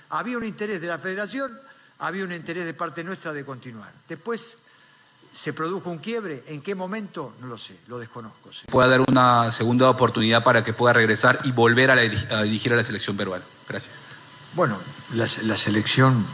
Había un interés de la federación, había un interés de parte nuestra de continuar. Después se produjo un quiebre. ¿En qué momento? No lo sé, lo desconozco. Sí. Pueda dar una segunda oportunidad para que pueda regresar y volver a dirigir a la selección peruana. Gracias. Bueno, la selección...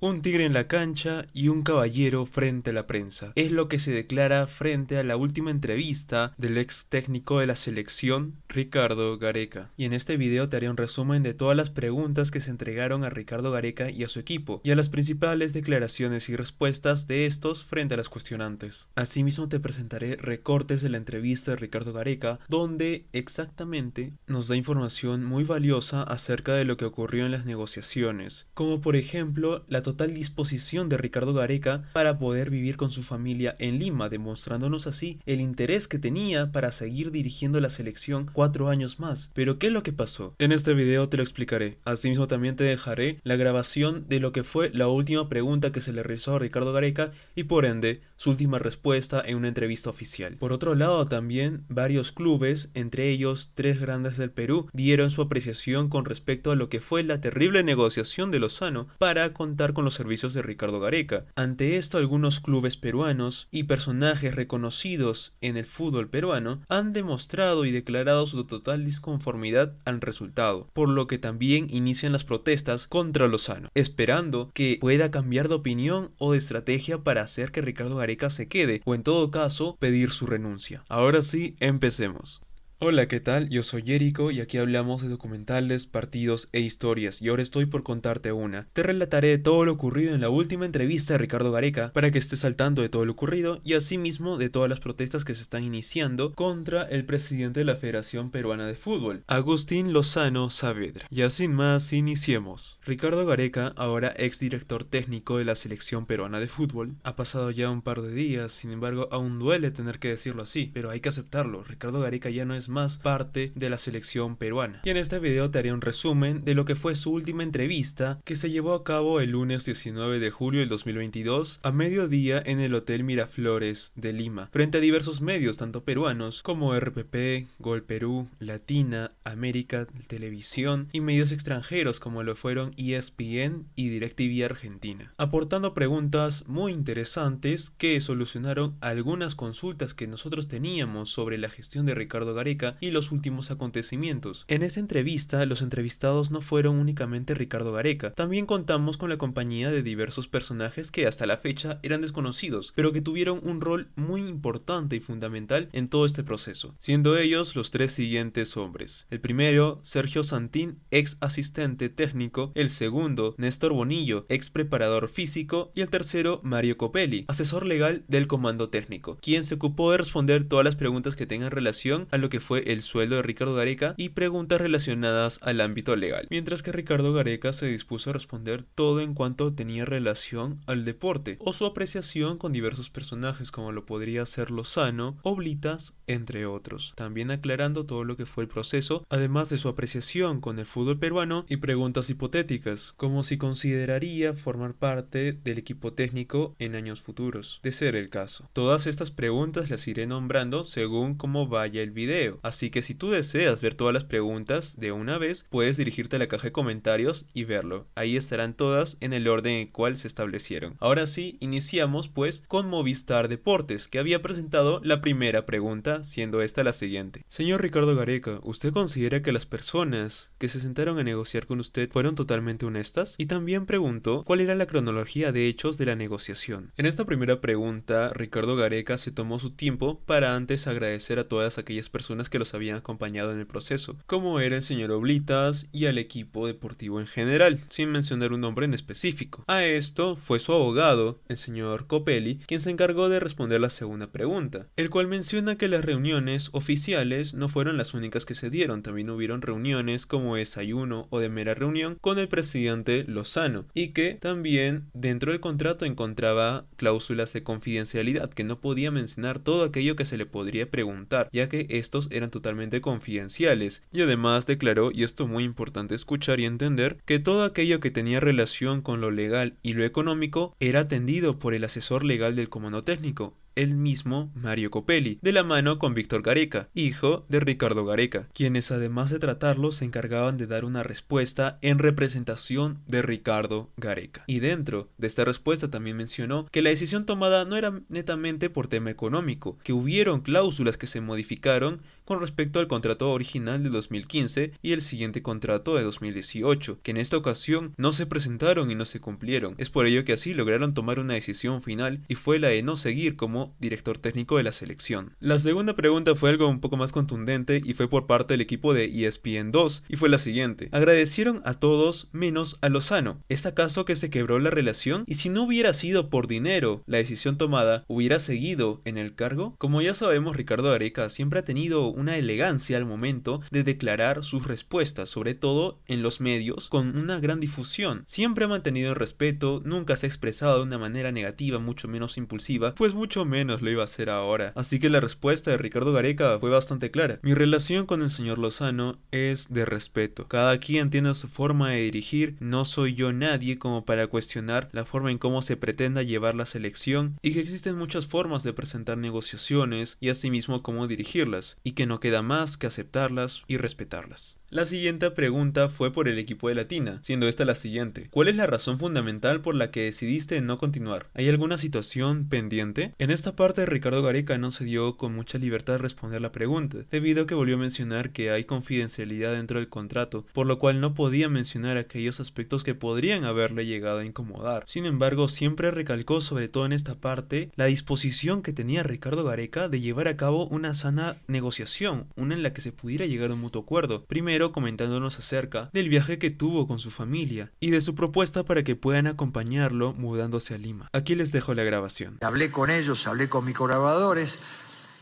Un tigre en la cancha y un caballero frente a la prensa. Es lo que se declara frente a la última entrevista del ex técnico de la selección, Ricardo Gareca. Y en este video te haré un resumen de todas las preguntas que se entregaron a Ricardo Gareca y a su equipo, y a las principales declaraciones y respuestas de estos frente a las cuestionantes. Asimismo te presentaré recortes de la entrevista de Ricardo Gareca, donde exactamente nos da información muy valiosa acerca de lo que ocurrió en las negociaciones, como por ejemplo la total disposición de Ricardo Gareca para poder vivir con su familia en Lima, demostrándonos así el interés que tenía para seguir dirigiendo la selección 4 años más. Pero ¿qué es lo que pasó? En este video te lo explicaré. Asimismo también te dejaré la grabación de lo que fue la última pregunta que se le realizó a Ricardo Gareca y por ende su última respuesta en una entrevista oficial. Por otro lado también varios clubes, entre ellos 3 grandes del Perú, dieron su apreciación con respecto a lo que fue la terrible negociación de Lozano para contar con los servicios de Ricardo Gareca. Ante esto, algunos clubes peruanos y personajes reconocidos en el fútbol peruano han demostrado y declarado su total disconformidad al resultado, por lo que también inician las protestas contra Lozano, esperando que pueda cambiar de opinión o de estrategia para hacer que Ricardo Gareca se quede, o en todo caso, pedir su renuncia. Ahora sí, empecemos. Hola, ¿qué tal? Yo soy Jerico y aquí hablamos de documentales, partidos e historias, y ahora estoy por contarte una. Te relataré todo lo ocurrido en la última entrevista de Ricardo Gareca para que estés al tanto de todo lo ocurrido y asimismo de todas las protestas que se están iniciando contra el presidente de la Federación Peruana de Fútbol, Agustín Lozano Saavedra. Ya sin más, iniciemos. Ricardo Gareca, ahora ex director técnico de la Selección Peruana de Fútbol, ha pasado ya un par de días, sin embargo aún duele tener que decirlo así, pero hay que aceptarlo. Ricardo Gareca ya no es más parte de la selección peruana. Y en este video te haré un resumen de lo que fue su última entrevista que se llevó a cabo el lunes 19 de julio del 2022 a mediodía en el Hotel Miraflores de Lima, frente a diversos medios tanto peruanos como RPP, Gol Perú, Latina, América, Televisión y medios extranjeros como lo fueron ESPN y DirecTV Argentina, aportando preguntas muy interesantes que solucionaron algunas consultas que nosotros teníamos sobre la gestión de Ricardo Gareca y los últimos acontecimientos. En esa entrevista, los entrevistados no fueron únicamente Ricardo Gareca, también contamos con la compañía de diversos personajes que hasta la fecha eran desconocidos, pero que tuvieron un rol muy importante y fundamental en todo este proceso, siendo ellos los 3 siguientes hombres. El primero, Sergio Santín, ex asistente técnico; el segundo, Néstor Bonillo, ex preparador físico; y el tercero, Mario Copelli, asesor legal del comando técnico, quien se ocupó de responder todas las preguntas que tengan relación a lo que fue el sueldo de Ricardo Gareca y preguntas relacionadas al ámbito legal, mientras que Ricardo Gareca se dispuso a responder todo en cuanto tenía relación al deporte o su apreciación con diversos personajes como lo podría ser Lozano, Oblitas, entre otros, también aclarando todo lo que fue el proceso, además de su apreciación con el fútbol peruano y preguntas hipotéticas, como si consideraría formar parte del equipo técnico en años futuros, de ser el caso. Todas estas preguntas las iré nombrando según cómo vaya el video, así que si tú deseas ver todas las preguntas de una vez, puedes dirigirte a la caja de comentarios y verlo. Ahí estarán todas en el orden en el cual se establecieron. Ahora sí, iniciamos pues con Movistar Deportes, que había presentado la primera pregunta, siendo esta la siguiente. Señor Ricardo Gareca, ¿usted considera que las personas que se sentaron a negociar con usted fueron totalmente honestas? Y también preguntó cuál era la cronología de hechos de la negociación. En esta primera pregunta, Ricardo Gareca se tomó su tiempo para antes agradecer a todas aquellas personas que los habían acompañado en el proceso, como era el señor Oblitas y al equipo deportivo en general, sin mencionar un nombre en específico. A esto fue su abogado, el señor Copelli, quien se encargó de responder la segunda pregunta, el cual menciona que las reuniones oficiales no fueron las únicas que se dieron, también hubieron reuniones como desayuno o de mera reunión con el presidente Lozano, y que también dentro del contrato encontraba cláusulas de confidencialidad, que no podía mencionar todo aquello que se le podría preguntar, ya que estos eran totalmente confidenciales, y además declaró, y esto es muy importante escuchar y entender, que todo aquello que tenía relación con lo legal y lo económico era atendido por el asesor legal del comando técnico, el mismo Mario Copelli, de la mano con Víctor Gareca, hijo de Ricardo Gareca, quienes además de tratarlo se encargaban de dar una respuesta en representación de Ricardo Gareca. Y dentro de esta respuesta también mencionó que la decisión tomada no era netamente por tema económico, que hubieron cláusulas que se modificaron con respecto al contrato original de 2015 y el siguiente contrato de 2018, que en esta ocasión no se presentaron y no se cumplieron. Es por ello que así lograron tomar una decisión final y fue la de no seguir como director técnico de la selección. La segunda pregunta fue algo un poco más contundente y fue por parte del equipo de ESPN2 y fue la siguiente: agradecieron a todos menos a Lozano. ¿Es acaso que se quebró la relación? Y si no hubiera sido por dinero la decisión tomada, ¿hubiera seguido en el cargo? Como ya sabemos, Ricardo Gareca siempre ha tenido una elegancia al momento de declarar sus respuestas, sobre todo en los medios, con una gran difusión. Siempre ha mantenido el respeto, nunca se ha expresado de una manera negativa, mucho menos impulsiva, pues mucho menos lo iba a hacer ahora. Así que la respuesta de Ricardo Gareca fue bastante clara: mi relación con el señor Lozano es de respeto. Cada quien tiene su forma de dirigir, no soy yo nadie como para cuestionar la forma en cómo se pretenda llevar la selección, y que existen muchas formas de presentar negociaciones y asimismo cómo dirigirlas, y que no queda más que aceptarlas y respetarlas. La siguiente pregunta fue por el equipo de Latina, siendo esta la siguiente: ¿cuál es la razón fundamental por la que decidiste no continuar? ¿Hay alguna situación pendiente? En esta parte Ricardo Gareca no se dio con mucha libertad de responder la pregunta, debido a que volvió a mencionar que hay confidencialidad dentro del contrato, por lo cual no podía mencionar aquellos aspectos que podrían haberle llegado a incomodar. Sin embargo, siempre recalcó, sobre todo en esta parte, la disposición que tenía Ricardo Gareca de llevar a cabo una sana negociación, una en la que se pudiera llegar a un mutuo acuerdo, primero comentándonos acerca del viaje que tuvo con su familia y de su propuesta para que puedan acompañarlo mudándose a Lima. Aquí les dejo la grabación. Hablé con ellos, hablé con mis colaboradores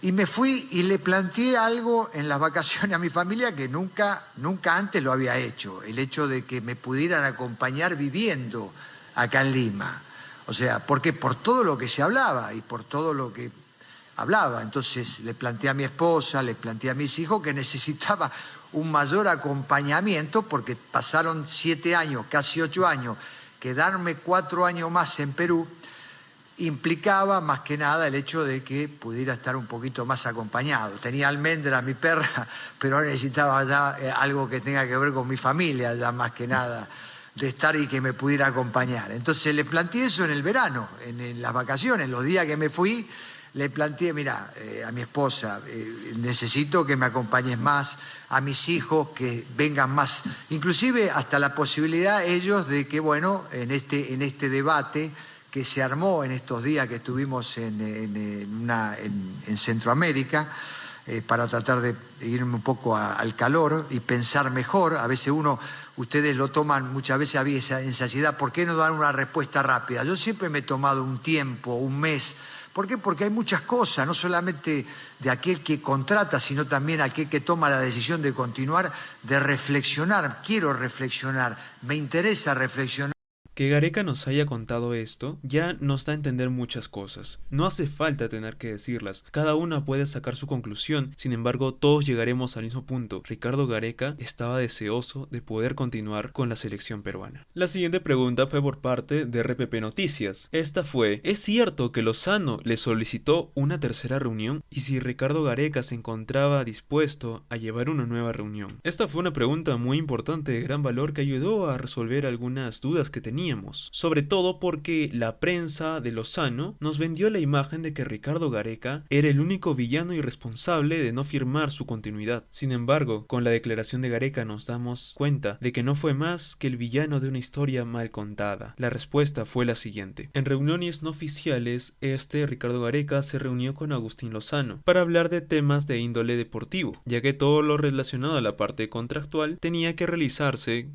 y me fui y le planteé algo en las vacaciones a mi familia que nunca antes lo había hecho: el hecho de que me pudieran acompañar viviendo acá en Lima. O sea, porque por todo lo que se hablaba y por todo lo que hablaba, entonces le planteé a mi esposa, le planteé a mis hijos que necesitaba un mayor acompañamiento, porque pasaron 7 años, casi 8 años, quedarme 4 años más en Perú implicaba más que nada el hecho de que pudiera estar un poquito más acompañado. Tenía Almendra, mi perra, pero ahora necesitaba ya algo que tenga que ver con mi familia, ya más que nada, de estar y que me pudiera acompañar. Entonces le planteé eso en el verano, en las vacaciones, los días que me fui. Le planteé: mira, a mi esposa, necesito que me acompañes más, a mis hijos que vengan más, inclusive hasta la posibilidad ellos de que, bueno, en este debate que se armó en estos días que estuvimos en Centroamérica, para tratar de irme un poco al calor y pensar mejor. A veces ustedes lo toman, muchas veces había esa ansiedad: ¿por qué no dan una respuesta rápida? Yo siempre me he tomado un tiempo, un mes. ¿Por qué? Porque hay muchas cosas, no solamente de aquel que contrata, sino también aquel que toma la decisión de continuar, de reflexionar. Quiero reflexionar, me interesa reflexionar. Que Gareca nos haya contado esto ya nos da a entender muchas cosas. No hace falta tener que decirlas, cada una puede sacar su conclusión, sin embargo todos llegaremos al mismo punto: Ricardo Gareca estaba deseoso de poder continuar con la selección peruana. La siguiente pregunta fue por parte de RPP Noticias. Esta fue: ¿es cierto que Lozano le solicitó una tercera reunión? Y si Ricardo Gareca se encontraba dispuesto a llevar una nueva reunión. Esta fue una pregunta muy importante de gran valor que ayudó a resolver algunas dudas que teníamos, sobre todo porque la prensa de Lozano nos vendió la imagen de que Ricardo Gareca era el único villano y responsable de no firmar su continuidad. Sin embargo, con la declaración de Gareca nos damos cuenta de que no fue más que el villano de una historia mal contada. La respuesta fue la siguiente: en reuniones no oficiales, Ricardo Gareca se reunió con Agustín Lozano para hablar de temas de índole deportivo, ya que todo lo relacionado a la parte contractual tenía que realizarse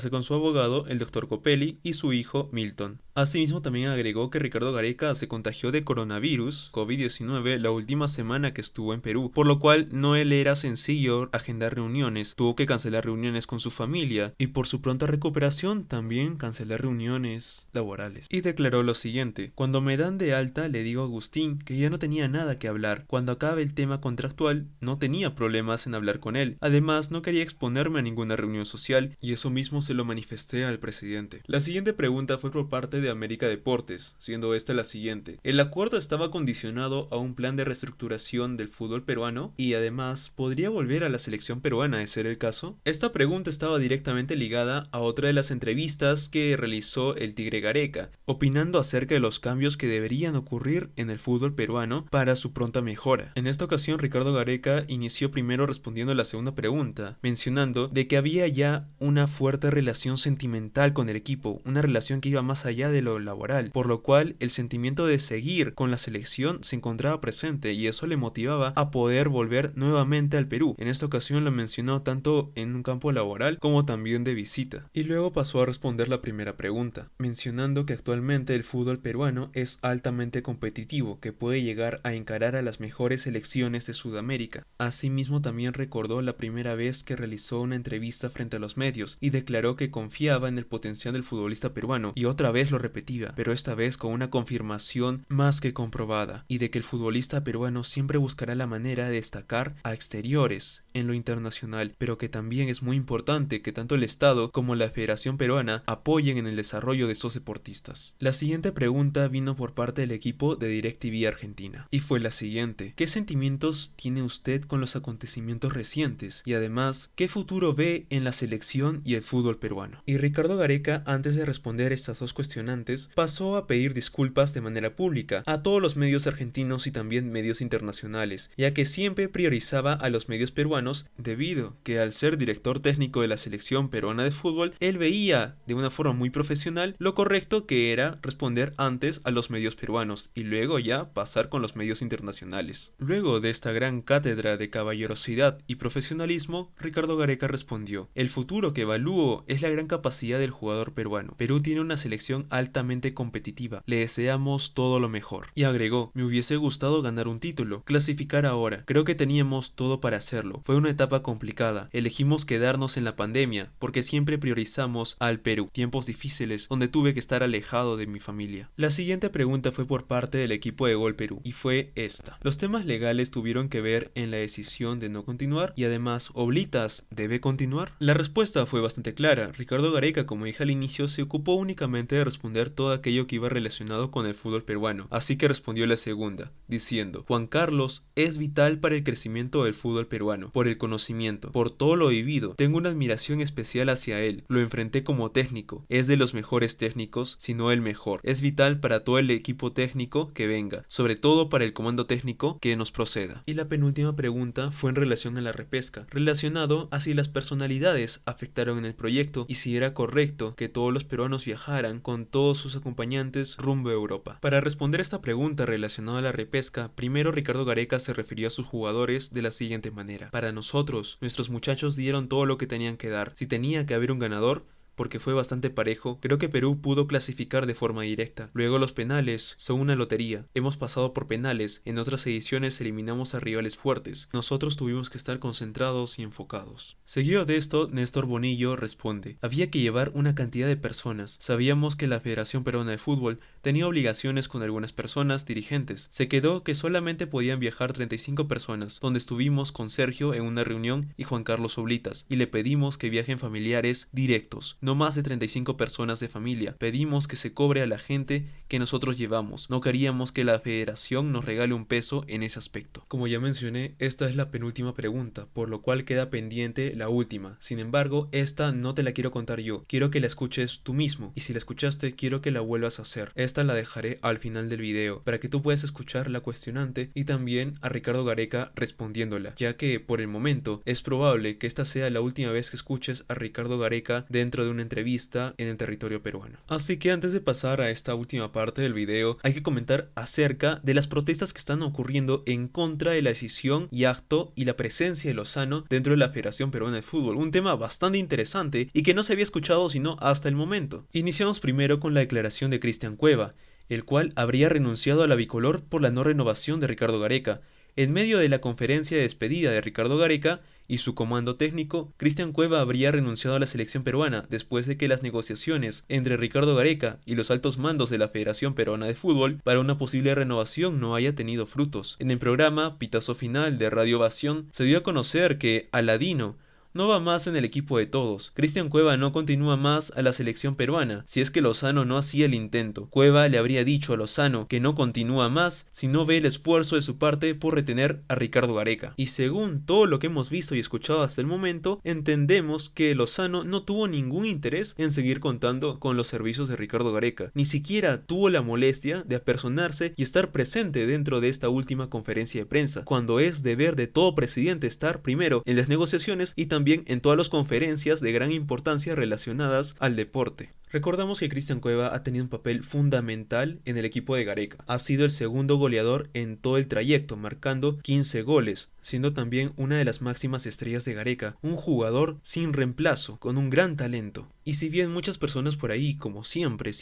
con su abogado, el Dr. Copelli, y su hijo Milton. Asimismo, también agregó que Ricardo Gareca se contagió de coronavirus, COVID-19, la última semana que estuvo en Perú, por lo cual no le era sencillo agendar reuniones, tuvo que cancelar reuniones con su familia y por su pronta recuperación también cancelar reuniones laborales. Y declaró lo siguiente: cuando me dan de alta le digo a Agustín que ya no tenía nada que hablar, cuando acabe el tema contractual no tenía problemas en hablar con él, además no quería exponerme a ninguna reunión social y eso mismo se lo manifesté al presidente. La siguiente pregunta fue por parte de América Deportes, siendo esta la siguiente. El acuerdo estaba condicionado a un plan de reestructuración del fútbol peruano y además podría volver a la selección peruana de ser el caso. Esta pregunta estaba directamente ligada a otra de las entrevistas que realizó el Tigre Gareca, opinando acerca de los cambios que deberían ocurrir en el fútbol peruano para su pronta mejora. En esta ocasión, Ricardo Gareca inició primero respondiendo a la segunda pregunta, mencionando de que había ya una fuerte relación sentimental con el equipo, una relación que iba más allá de lo laboral, por lo cual el sentimiento de seguir con la selección se encontraba presente y eso le motivaba a poder volver nuevamente al Perú. En esta ocasión lo mencionó tanto en un campo laboral como también de visita. Y luego pasó a responder la primera pregunta, mencionando que actualmente el fútbol peruano es altamente competitivo, que puede llegar a encarar a las mejores selecciones de Sudamérica. Asimismo también recordó la primera vez que realizó una entrevista frente a los medios y declaró que confiaba en el potencial del futbolista peruano y otra vez lo repetía, pero esta vez con una confirmación más que comprobada, y de que el futbolista peruano siempre buscará la manera de destacar a exteriores en lo internacional, pero que también es muy importante que tanto el Estado como la Federación Peruana apoyen en el desarrollo de estos deportistas. La siguiente pregunta vino por parte del equipo de DirecTV Argentina y fue la siguiente: ¿qué sentimientos tiene usted con los acontecimientos recientes? Y además, ¿qué futuro ve en la selección y el fútbol peruano? Y Ricardo Gareca, antes de responder estas dos cuestionantes, pasó a pedir disculpas de manera pública a todos los medios argentinos y también medios internacionales, ya que siempre priorizaba a los medios peruanos debido que al ser director técnico de la selección peruana de fútbol, él veía de una forma muy profesional lo correcto que era responder antes a los medios peruanos y luego ya pasar con los medios internacionales. Luego de esta gran cátedra de caballerosidad y profesionalismo, Ricardo Gareca respondió: el futuro que evalúo es la gran capacidad del jugador peruano. Perú tiene una selección altamente competitiva, le deseamos todo lo mejor. Y agregó: me hubiese gustado ganar un título, clasificar ahora, creo que teníamos todo para hacerlo, fue una etapa complicada, elegimos quedarnos en la pandemia porque siempre priorizamos al Perú, tiempos difíciles donde tuve que estar alejado de mi familia. La siguiente pregunta fue por parte del equipo de Gol Perú y fue esta: ¿los temas legales tuvieron que ver en la decisión de no continuar? Y además, ¿Oblitas debe continuar? La respuesta fue bastante clara. Ricardo Gareca, como dije al inicio, se ocupó únicamente de responder todo aquello que iba relacionado con el fútbol peruano, así que respondió la segunda, diciendo: Juan Carlos es vital para el crecimiento del fútbol peruano, por el conocimiento, por todo lo vivido, tengo una admiración especial hacia él, lo enfrenté como técnico, es de los mejores técnicos, si no el mejor, es vital para todo el equipo técnico que venga, sobre todo para el comando técnico que nos proceda. Y la penúltima pregunta fue en relación a la repesca, relacionado a si las personalidades afectaron en el proyecto y si era correcto que todos los peruanos viajaran con todos sus acompañantes rumbo a Europa. Para responder esta pregunta relacionada a la repesca, primero Ricardo Gareca se refirió a sus jugadores de la siguiente manera: para nosotros, nuestros muchachos dieron todo lo que tenían que dar. Si tenía que haber un ganador, porque fue bastante parejo, creo que Perú pudo clasificar de forma directa. Luego los penales son una lotería. Hemos pasado por penales, en otras ediciones eliminamos a rivales fuertes. Nosotros tuvimos que estar concentrados y enfocados. Seguido de esto, Néstor Bonillo responde: había que llevar una cantidad de personas. Sabíamos que la Federación Peruana de Fútbol tenía obligaciones con algunas personas dirigentes. Se quedó que solamente podían viajar 35 personas, donde estuvimos con Sergio en una reunión y Juan Carlos Oblitas, y le pedimos que viajen familiares directos. No más de 35 personas de familia. Pedimos que se cobre a la gente que nosotros llevamos. No queríamos que la federación nos regale un peso en ese aspecto. Como ya mencioné, esta es la penúltima pregunta, por lo cual queda pendiente la última. Sin embargo, esta no te la quiero contar yo. Quiero que la escuches tú mismo. Y si la escuchaste, quiero que la vuelvas a hacer. Esta la dejaré al final del video, para que tú puedas escuchar la cuestionante y también a Ricardo Gareca respondiéndola, ya que por el momento es probable que esta sea la última vez que escuches a Ricardo Gareca dentro de una entrevista en el territorio peruano. Así que antes de pasar a esta última parte del video, hay que comentar acerca de las protestas que están ocurriendo en contra de la decisión y acto y la presencia de Lozano dentro de la Federación Peruana de Fútbol. Un tema bastante interesante y que no se había escuchado sino hasta el momento. Iniciamos primero con la declaración de Cristian Cueva, el cual habría renunciado a la bicolor por la no renovación de Ricardo Gareca. En medio de la conferencia de despedida de Ricardo Gareca y su comando técnico, Cristian Cueva habría renunciado a la selección peruana después de que las negociaciones entre Ricardo Gareca y los altos mandos de la Federación Peruana de Fútbol para una posible renovación no haya tenido frutos. En el programa Pitazo Final de Radio Ovación se dio a conocer que Aladino no va más en el equipo de todos. Cristian Cueva no continúa más a la selección peruana, si es que Lozano no hacía el intento. Cueva le habría dicho a Lozano que no continúa más si no ve el esfuerzo de su parte por retener a Ricardo Gareca. Y según todo lo que hemos visto y escuchado hasta el momento, entendemos que Lozano no tuvo ningún interés en seguir contando con los servicios de Ricardo Gareca. Ni siquiera tuvo la molestia de apersonarse y estar presente dentro de esta última conferencia de prensa, cuando es deber de todo presidente estar primero en las negociaciones y también en todas las conferencias de gran importancia relacionadas al deporte. Recordamos que Cristian Cueva ha tenido un papel fundamental en el equipo de Gareca. Ha sido el segundo goleador en todo el trayecto, marcando 15 goles, siendo también una de las máximas estrellas de Gareca, un jugador sin reemplazo, con un gran talento. Y si bien muchas personas por ahí, como siempre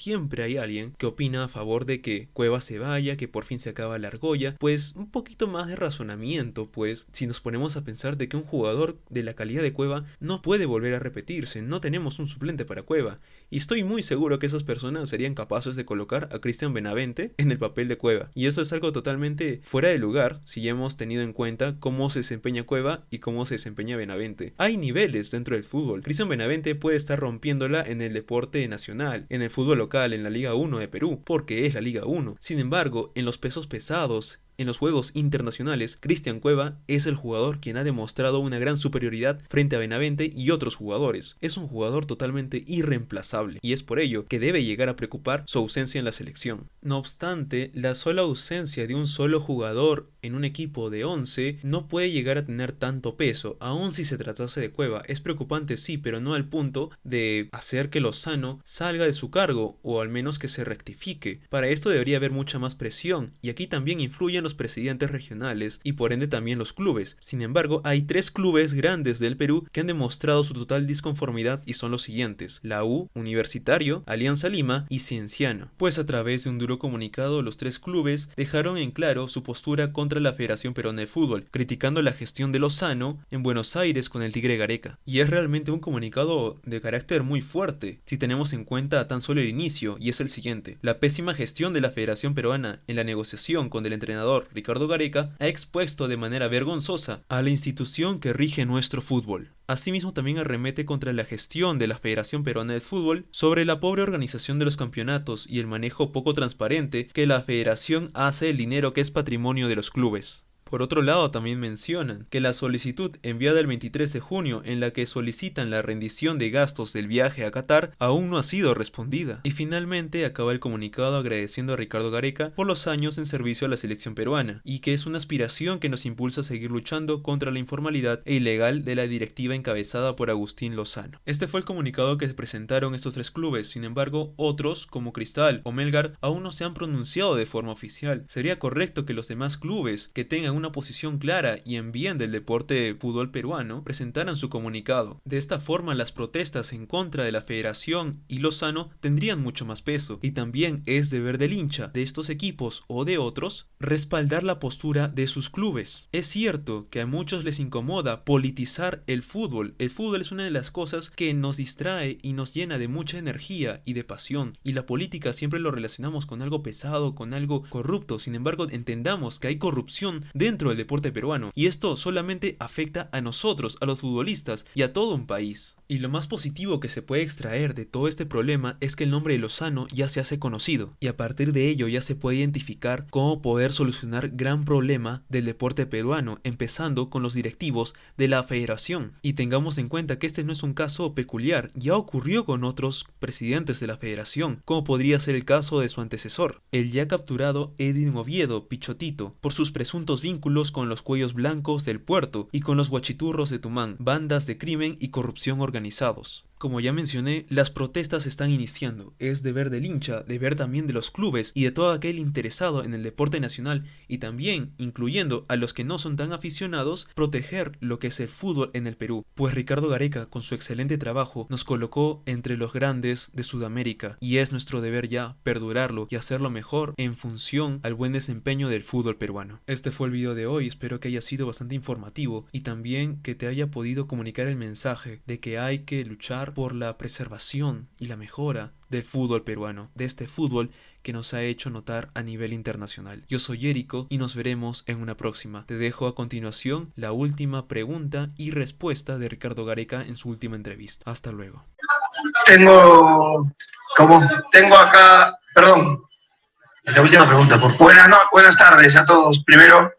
hay alguien que opina a favor de que Cueva se vaya, que por fin se acaba la argolla, pues un poquito más de razonamiento, pues si nos ponemos a pensar de que un jugador de la calidad de Cueva no puede volver a repetirse, no tenemos un suplente para Cueva, y estoy muy seguro que esas personas serían capaces de colocar a Cristian Benavente en el papel de Cueva, y eso es algo totalmente fuera de lugar si ya hemos tenido en cuenta cómo se desempeña Cueva y cómo se desempeña Benavente. Hay niveles dentro del fútbol. Cristian Benavente puede estar rompiéndola en el deporte nacional, en el fútbol local, en la Liga 1 de Perú, porque es la Liga 1. Sin embargo, en los pesos pesados, en los juegos internacionales, Cristian Cueva es el jugador quien ha demostrado una gran superioridad frente a Benavente y otros jugadores. Es un jugador totalmente irreemplazable y es por ello que debe llegar a preocupar su ausencia en la selección. No obstante, la sola ausencia de un solo jugador en un equipo de 11 no puede llegar a tener tanto peso, aun si se tratase de Cueva. Es preocupante sí, pero no al punto de hacer que Lozano salga de su cargo o al menos que se rectifique. Para esto debería haber mucha más presión y aquí también influyen los presidentes regionales y por ende también los clubes. Sin embargo, hay 3 clubes grandes del Perú que han demostrado su total disconformidad y son los siguientes: la U, Universitario, Alianza Lima y Cienciano. Pues a través de un duro comunicado, los 3 clubes dejaron en claro su postura contra la Federación Peruana de Fútbol, criticando la gestión de Lozano en Buenos Aires con el Tigre Gareca. Y es realmente un comunicado de carácter muy fuerte, si tenemos en cuenta tan solo el inicio, y es el siguiente: la pésima gestión de la Federación Peruana en la negociación con el entrenador Ricardo Gareca ha expuesto de manera vergonzosa a la institución que rige nuestro fútbol. Asimismo, también arremete contra la gestión de la Federación Peruana de Fútbol sobre la pobre organización de los campeonatos y el manejo poco transparente que la federación hace del dinero que es patrimonio de los clubes. Por otro lado, también mencionan que la solicitud enviada el 23 de junio en la que solicitan la rendición de gastos del viaje a Qatar aún no ha sido respondida. Y finalmente acaba el comunicado agradeciendo a Ricardo Gareca por los años en servicio a la selección peruana y que es una aspiración que nos impulsa a seguir luchando contra la informalidad e ilegal de la directiva encabezada por Agustín Lozano. Este fue el comunicado que presentaron estos 3 clubes. Sin embargo, otros como Cristal o Melgar aún no se han pronunciado de forma oficial. Sería correcto que los demás clubes que tengan una posición clara y en bien del deporte fútbol peruano presentaran su comunicado. De esta forma, las protestas en contra de la federación y Lozano tendrían mucho más peso, y también es deber del hincha de estos equipos o de otros respaldar la postura de sus clubes. Es cierto que a muchos les incomoda politizar el fútbol. El fútbol es una de las cosas que nos distrae y nos llena de mucha energía y de pasión, y la política siempre lo relacionamos con algo pesado, con algo corrupto. Sin embargo, entendamos que hay corrupción dentro del deporte peruano, y esto solamente afecta a nosotros, a los futbolistas y a todo un país. Y lo más positivo que se puede extraer de todo este problema es que el nombre de Lozano ya se hace conocido, y a partir de ello ya se puede identificar cómo poder solucionar gran problema del deporte peruano, empezando con los directivos de la federación. Y tengamos en cuenta que este no es un caso peculiar, ya ocurrió con otros presidentes de la federación, como podría ser el caso de su antecesor, el ya capturado Edwin Oviedo Pichotito, por sus presuntos vínculos con los cuellos blancos del puerto y con los guachiturros de Tumán, bandas de crimen y corrupción organizados. Como ya mencioné, las protestas están iniciando. Es deber del hincha, deber también de los clubes y de todo aquel interesado en el deporte nacional, y también, incluyendo a los que no son tan aficionados, proteger lo que es el fútbol en el Perú. Pues Ricardo Gareca, con su excelente trabajo, nos colocó entre los grandes de Sudamérica, y es nuestro deber ya perdurarlo y hacerlo mejor en función al buen desempeño del fútbol peruano. Este fue el video de hoy, espero que haya sido bastante informativo y también que te haya podido comunicar el mensaje de que hay que luchar luchar por la preservación y la mejora del fútbol peruano, de este fútbol que nos ha hecho notar a nivel internacional. Yo soy Érico y nos veremos en una próxima. Te dejo a continuación la última pregunta y respuesta de Ricardo Gareca en su última entrevista. Hasta luego. Tengo acá, perdón, la última pregunta. Buenas tardes a todos. Primero,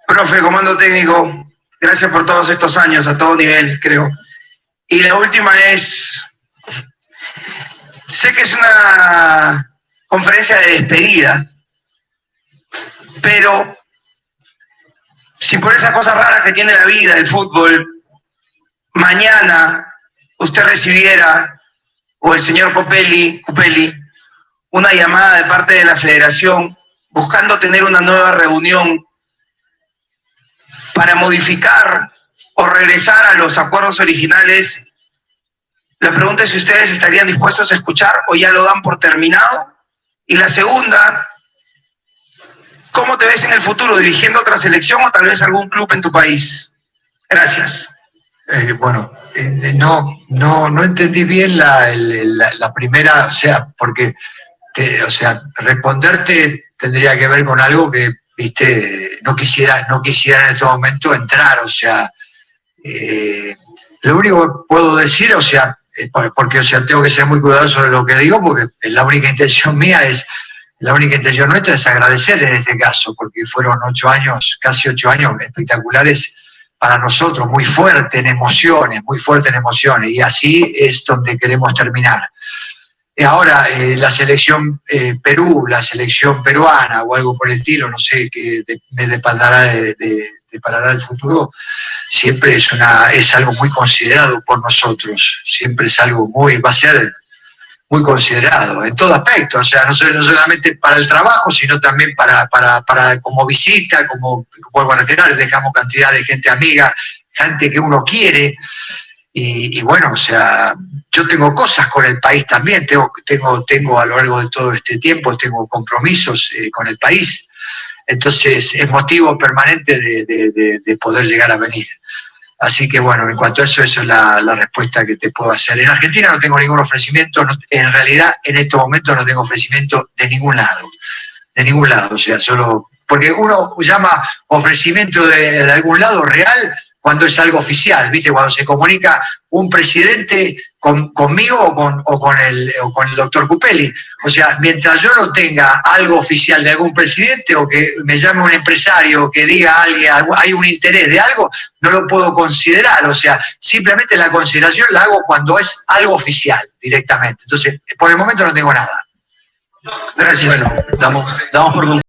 profe, comando técnico, gracias por todos estos años, a todo nivel, creo. Y la última es, sé que es una conferencia de despedida, pero si por esas cosas raras que tiene la vida, el fútbol, mañana usted recibiera, o el señor Cupelli, una llamada de parte de la federación buscando tener una nueva reunión para modificar o regresar a los acuerdos originales, la pregunta es si ustedes estarían dispuestos a escuchar o ya lo dan por terminado. Y la segunda, ¿cómo te ves en el futuro? ¿Dirigiendo otra selección o tal vez algún club en tu país? Gracias. No entendí bien la primera, o sea, porque responderte tendría que ver con algo que, viste, no quisiera en este momento entrar, o sea, lo único que puedo decir, o sea, porque tengo que ser muy cuidadoso de lo que digo, porque la única intención nuestra es agradecer en este caso, porque fueron 8 años, casi 8 años espectaculares para nosotros, muy fuerte en emociones, y así es donde queremos terminar. Ahora, la selección Perú, la selección peruana o algo por el estilo, no sé, que me deparará el futuro, siempre es algo muy considerado por nosotros, siempre es algo va a ser muy considerado en todo aspecto, o sea, no solamente para el trabajo, sino también para como visita, como vuelvo a reiterar, dejamos cantidad de gente amiga, gente que uno quiere, y bueno, o sea, yo tengo cosas con el país también, tengo a lo largo de todo este tiempo, tengo compromisos con el país, entonces es motivo permanente de poder llegar a venir. Así que bueno, en cuanto a eso, esa es la respuesta que te puedo hacer. En Argentina no tengo ningún ofrecimiento, en realidad en estos momentos no tengo ofrecimiento de ningún lado, o sea, solo, porque uno llama ofrecimiento de algún lado real cuando es algo oficial, ¿viste? Cuando se comunica un presidente conmigo o con el doctor Cupelli. O sea, mientras yo no tenga algo oficial de algún presidente o que me llame un empresario que diga a alguien, hay un interés de algo, no lo puedo considerar. O sea, simplemente la consideración la hago cuando es algo oficial directamente. Entonces, por el momento no tengo nada. Gracias. Bueno, damos por